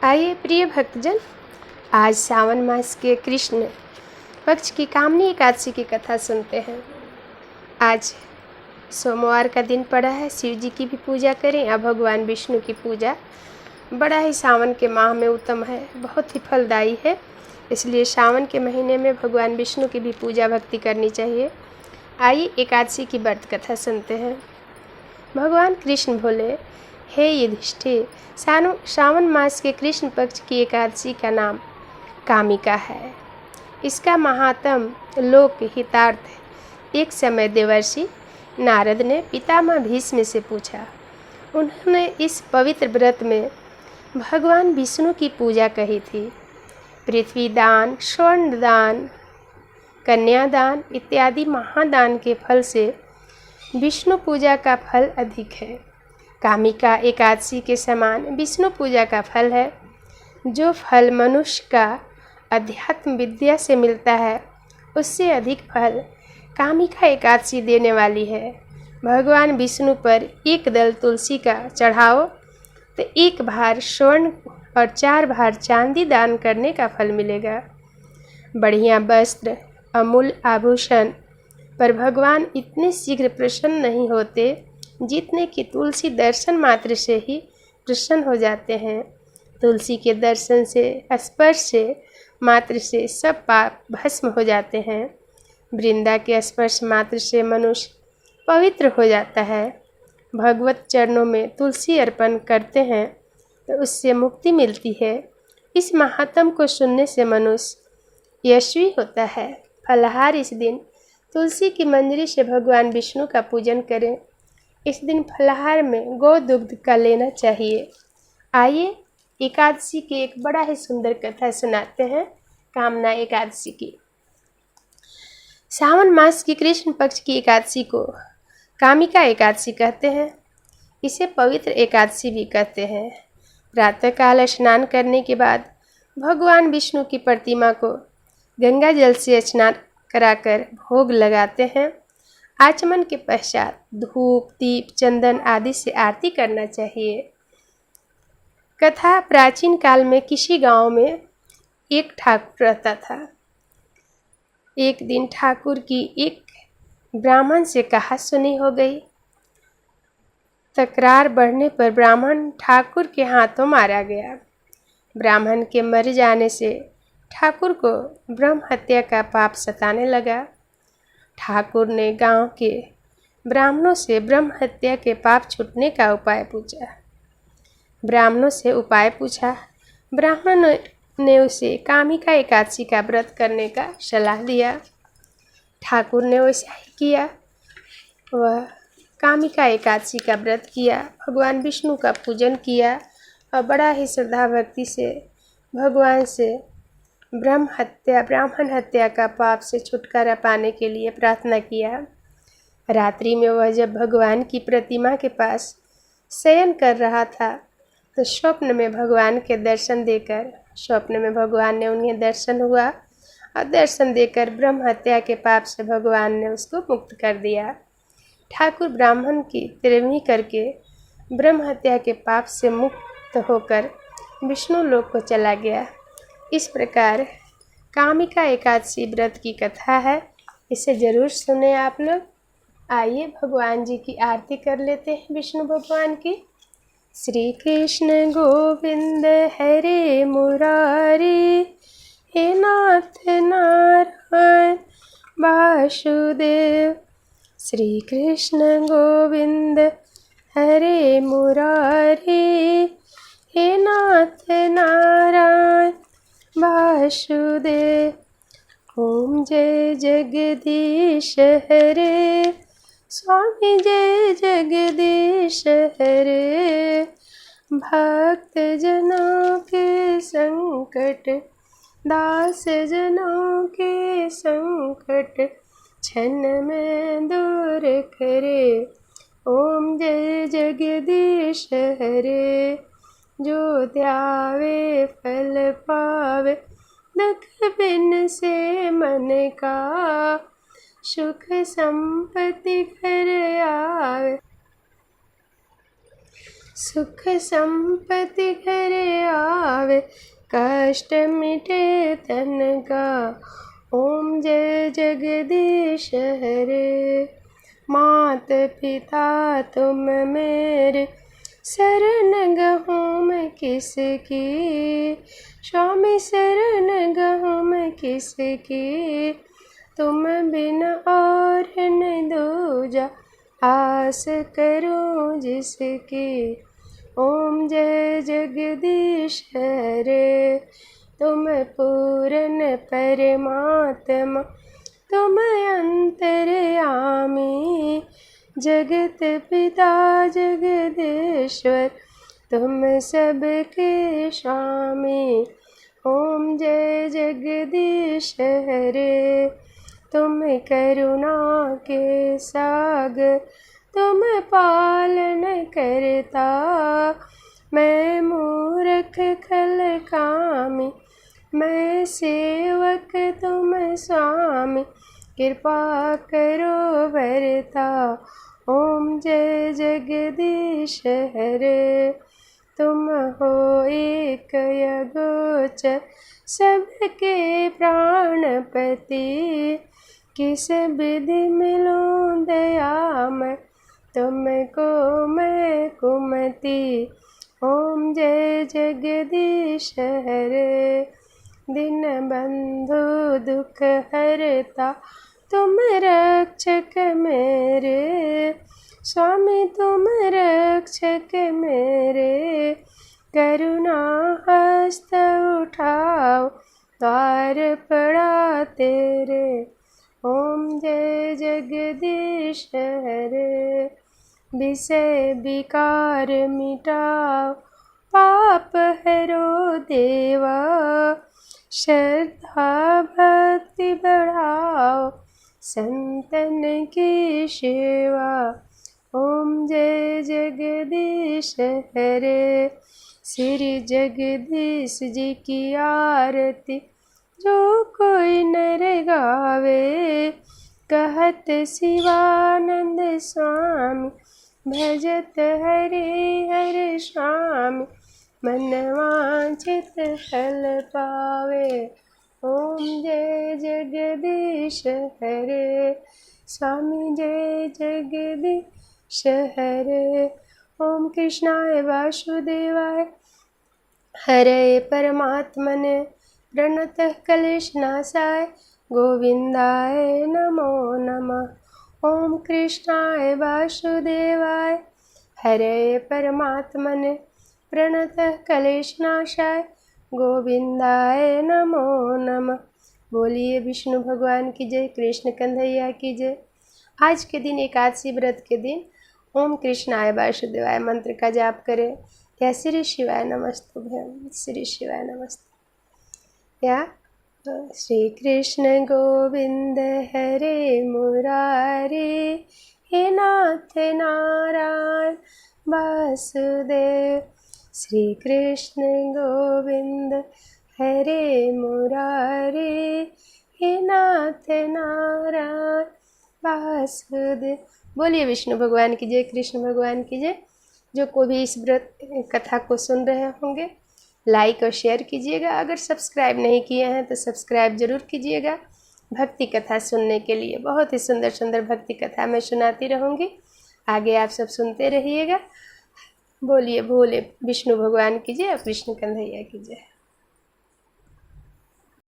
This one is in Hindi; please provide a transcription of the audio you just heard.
आइए प्रिय भक्तजन, आज सावन मास के कृष्ण पक्ष की कामनी एकादशी की कथा सुनते हैं। आज सोमवार का दिन पड़ा है। शिव जी की भी पूजा करें या भगवान विष्णु की पूजा बड़ा ही सावन के माह में उत्तम है, बहुत ही फलदायी है। इसलिए सावन के महीने में भगवान विष्णु की भी पूजा भक्ति करनी चाहिए। आइए एकादशी की व्रत कथा सुनते हैं। भगवान कृष्ण बोले, हे युधिष्ठिर, सावन मास के कृष्ण पक्ष की एकादशी का नाम कामिका है। इसका महात्म लोक हितार्थ है। एक समय देवर्षि नारद ने पितामह भीष्म से पूछा। उन्होंने इस पवित्र व्रत में भगवान विष्णु की पूजा कही थी। पृथ्वी दान, स्वर्ण दान, कन्यादान इत्यादि महादान के फल से विष्णु पूजा का फल अधिक है। कामिका एकादशी के समान विष्णु पूजा का फल है। जो फल मनुष्य का अध्यात्म विद्या से मिलता है, उससे अधिक फल कामिका एकादशी देने वाली है। भगवान विष्णु पर एक दल तुलसी का चढ़ाओ तो 1 भार स्वर्ण और 4 भार चांदी दान करने का फल मिलेगा। बढ़िया वस्त्र, अमूल्य आभूषण पर भगवान इतने शीघ्र प्रसन्न नहीं होते जितने कि तुलसी दर्शन मात्र से ही प्रसन्न हो जाते हैं। तुलसी के दर्शन से, स्पर्श से मात्र से सब पाप भस्म हो जाते हैं। वृंदा के स्पर्श मात्र से मनुष्य पवित्र हो जाता है। भगवत चरणों में तुलसी अर्पण करते हैं तो उससे मुक्ति मिलती है। इस महात्म को सुनने से मनुष्य यशस्वी होता है। फलाहार इस दिन तुलसी की मंजरी से भगवान विष्णु का पूजन करें। इस दिन फलाहार में गौ दुग्ध का लेना चाहिए। आइए एकादशी की एक बड़ा ही सुंदर कथा सुनाते हैं, कामना एकादशी की। सावन मास की कृष्ण पक्ष की एकादशी को कामिका एकादशी कहते हैं। इसे पवित्र एकादशी भी कहते हैं। प्रातःकाल स्नान करने के बाद भगवान विष्णु की प्रतिमा को गंगा जल से स्नान कराकर भोग लगाते हैं। आचमन के पश्चात धूप, दीप, चंदन आदि से आरती करना चाहिए। कथा, प्राचीन काल में किसी गांव में एक ठाकुर रहता था। एक दिन ठाकुर की एक ब्राह्मण से कहा सुनी हो गई। तकरार बढ़ने पर ब्राह्मण ठाकुर के हाथों मारा गया। ब्राह्मण के मर जाने से ठाकुर को ब्रह्म हत्या का पाप सताने लगा। ठाकुर ने गांव के ब्राह्मणों से ब्रह्म हत्या के पाप छूटने का उपाय पूछा। ब्राह्मणों से उपाय पूछा। ब्राह्मण ने उसे कामिका एकादशी का व्रत करने का सलाह दिया। ठाकुर ने वैसा ही किया। वह कामिका एकादशी का व्रत किया, भगवान विष्णु का पूजन किया और बड़ा ही श्रद्धा भक्ति से भगवान से ब्राह्मण हत्या का पाप से छुटकारा पाने के लिए प्रार्थना किया। रात्रि में वह जब भगवान की प्रतिमा के पास शयन कर रहा था तो स्वप्न में भगवान ने उन्हें दर्शन हुआ और दर्शन देकर ब्रह्म हत्या के पाप से भगवान ने उसको मुक्त कर दिया। ठाकुर ब्राह्मण की तिरवनी करके ब्रह्म हत्या के पाप से मुक्त होकर विष्णु लोक को चला गया। इस प्रकार कामिका एकादशी व्रत की कथा है। इसे जरूर सुने आप लोग। आइए भगवान जी की आरती कर लेते हैं, विष्णु भगवान की। श्री कृष्ण गोविंद हरे मुरारी, हे नाथ नारायण वासुदेव। श्री कृष्ण गोविंद हरे मुरारी, हे नाथ नारायण वासुदेव। ओम जय जगदीश हरे, स्वामी जय जगदीश हरे। भक्त जनों के संकट, दास जनों के संकट क्षण में दूर करे। ओम जय जगदीश हरे, जो ध्यावे फल पावे, दुख बिन से मन का सुख संपत्ति घर आवे। सुख संपत्ति घर आवे, कष्ट मिटे तन का। ओम जय जगदीश हरे। मात पिता तुम मेरे, शरण गहूँ मैं किसकी। स्वामी शरण गहूँ मैं किसकी, तुम बिन और न दूजा, आस करूं जिसकी। ओम जय जगदीश हरे। तुम पूर्ण परमात्मा, तुम अंतर्यामी, जगत पिता जगदीश्वर, तुम सबके स्वामी। ओम जय जगदीश हरे। तुम करुणा के सागर, तुम पालन करता, मैं मूर्ख खल कामी, मैं सेवक तुम स्वामी, कृपा करो भरता। ओम जय जगदीश हरे। तुम हो एक अगोचर, सबके प्राणपति, किस विधि मिलूं दयामय, तुमको मैं कुमति। ओम जय जगदीश हरे। दिन बंधु दुख हरता, तुम रक्षक मेरे, स्वामी तुम रक्षक मेरे, करुणा हस्त उठाओ, द्वार पड़ा तेरे। ओम जय जगदीश हरे। विषय विकार मिटाओ, पाप हरो देवा, श्रद्धा भक्ति बढ़ाओ, संतन की सेवा। ओम जय जगदीश हरे। श्री जगदीश जी की आरती जो कोई नर गावे, कहत शिवानंद स्वामी, भजत हरे हरे स्वामी, मन वांछित फल पावे। ओम जय जगदीश हरे। स्वामी जय जगदीश हरे। ओम कृष्णाय वासुदेवाय, हरे परमात्मने, प्रणतः क्लेशनाशाय, गोविंदाय नमो नमः। ओम कृष्णाय वासुदेवाय, हरे परमात्मने, प्रणतः क्लेशनाशाय, गोविंदाय नमो नमः। बोलिए विष्णु भगवान की जय, कृष्ण कन्हैया की जय। आज के दिन एकादशी व्रत के दिन ओम कृष्णाय वासुदेवाय मंत्र का जाप करें या श्री शिवाय नमस्तुभ्यं, श्री शिवाय नमस्ते। या श्री कृष्ण गोविंद हरे मुरारे, हे नाथ नारायण वासुदेव। श्री कृष्ण गोविंद हरे मुरारे, हे नाथ नारायण वासुदेव। बोलिए विष्णु भगवान की जय, कृष्ण भगवान की जय। जो कोई भी इस व्रत कथा को सुन रहे होंगे, लाइक और शेयर कीजिएगा। अगर सब्सक्राइब नहीं किए हैं तो सब्सक्राइब जरूर कीजिएगा। भक्ति कथा सुनने के लिए बहुत ही सुंदर सुंदर भक्ति कथा मैं सुनाती रहूँगी, आगे आप सब सुनते रहिएगा। बोलिए भोले विष्णु भगवान की जय और कृष्ण कन्हैया की जय।